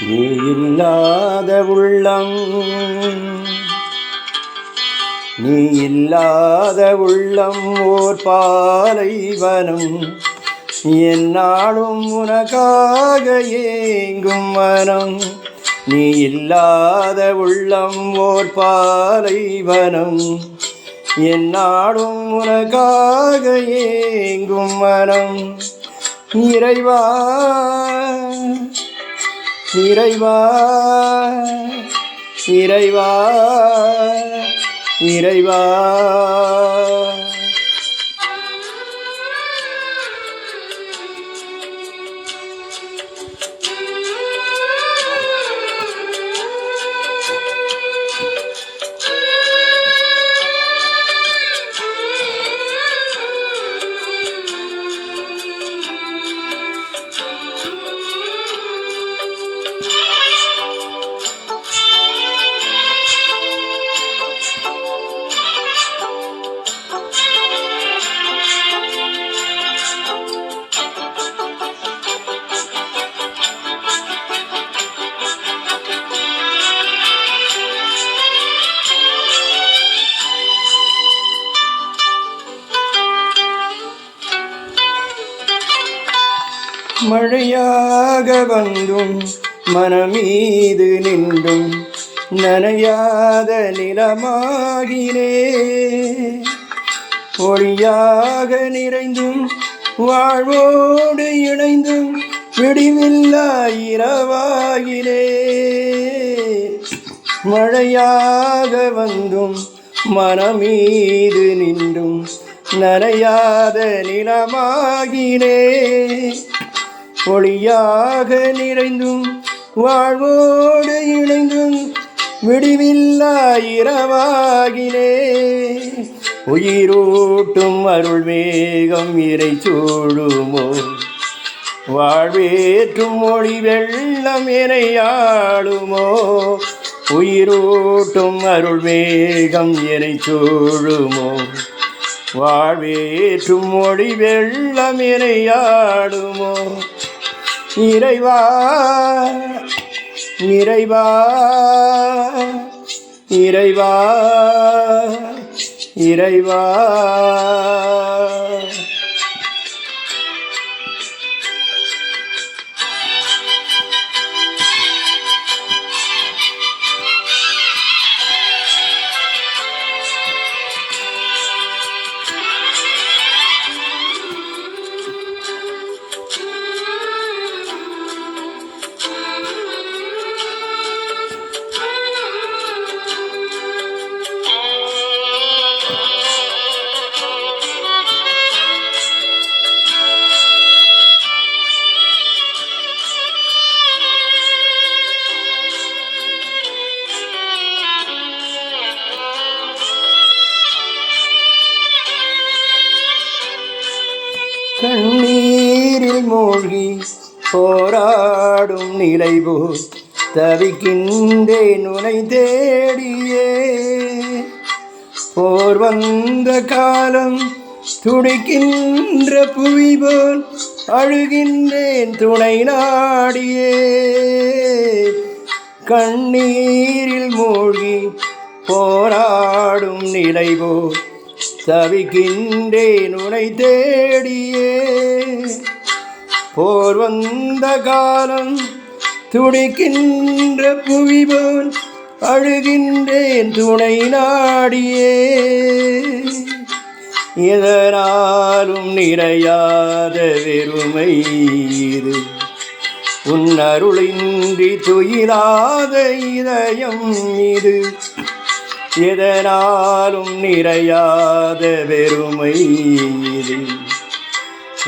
நீ இல்லாத உள்ளம், நீ இல்லாத உள்ளம் ஓர் பாலைவனம். என்னாலும் உனக்காக ஏங்கும் மனம். நீ இல்லாத உள்ளம் ஓர் பாலைவனம். என்னாலும் உனக்காக ஏங்கும் மனம். இறைவா இறைவா இறைவா இறைவா மழையாக வந்தும் மனமீது நின்றும் நனையாத நிலமாகினே. ஒளியாக நிறைந்தும் வாழ்வோடு இணைந்தும் விடிவில்லா இரவாகினே. மழையாக வந்தும் மனமீது நின்றும் நனையாத நிலமாகினே. ஒளியாக நிறைந்தும் வாழ்வோடு இணைந்தும் விடிவில்லா இரவாகினே. உயிரூட்டும் அருள் மேகம் இறை சூழுமோ. வாழ்வேற்றும் மொழி வெள்ளம் எனை ஆளுமோ. உயிரூட்டும் அருள் மேகம் எனை சூழுமோ. வாழ்வேற்றும் மொழி வெள்ளம் எனை ஆளுமோ. இறைவா இறைவா இறைவா இறைவா கண்ணீரில் மூழ்கி போராடும் நிலை போல் தவிக்கின்றேன் உனை தேடியே. போர் வந்த காலம் துடிக்கின்ற புவி போல் அழுகின்றேன் துணை நாடியே. கண்ணீரில் மூழ்கி போராடும் நிலை போல் தவிக்கின்றேன் உனை தேடியே. போர் வந்த காலம் துடிக்கின்ற புவி போல் அழுகின்றேன் துணை நாடியே. எதனாலும் நிறையாத வெறுமை இது. உன் அருளின்றி துயிலாத இதயம் இது. எதனாலும் நிறையாத வெறுமை இது.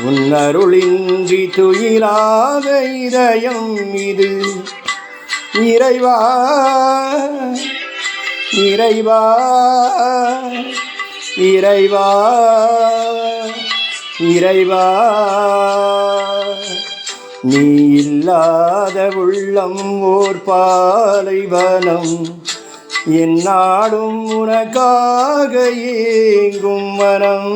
உன் அருளின்றி துயிலாத இதயம் இது. இறைவா இறைவா இறைவா இறைவா நீ இல்லாத உள்ளம் ஓர் பாலைவனம். என்னாலும் உனக்காக ஏங்கும் மனம்.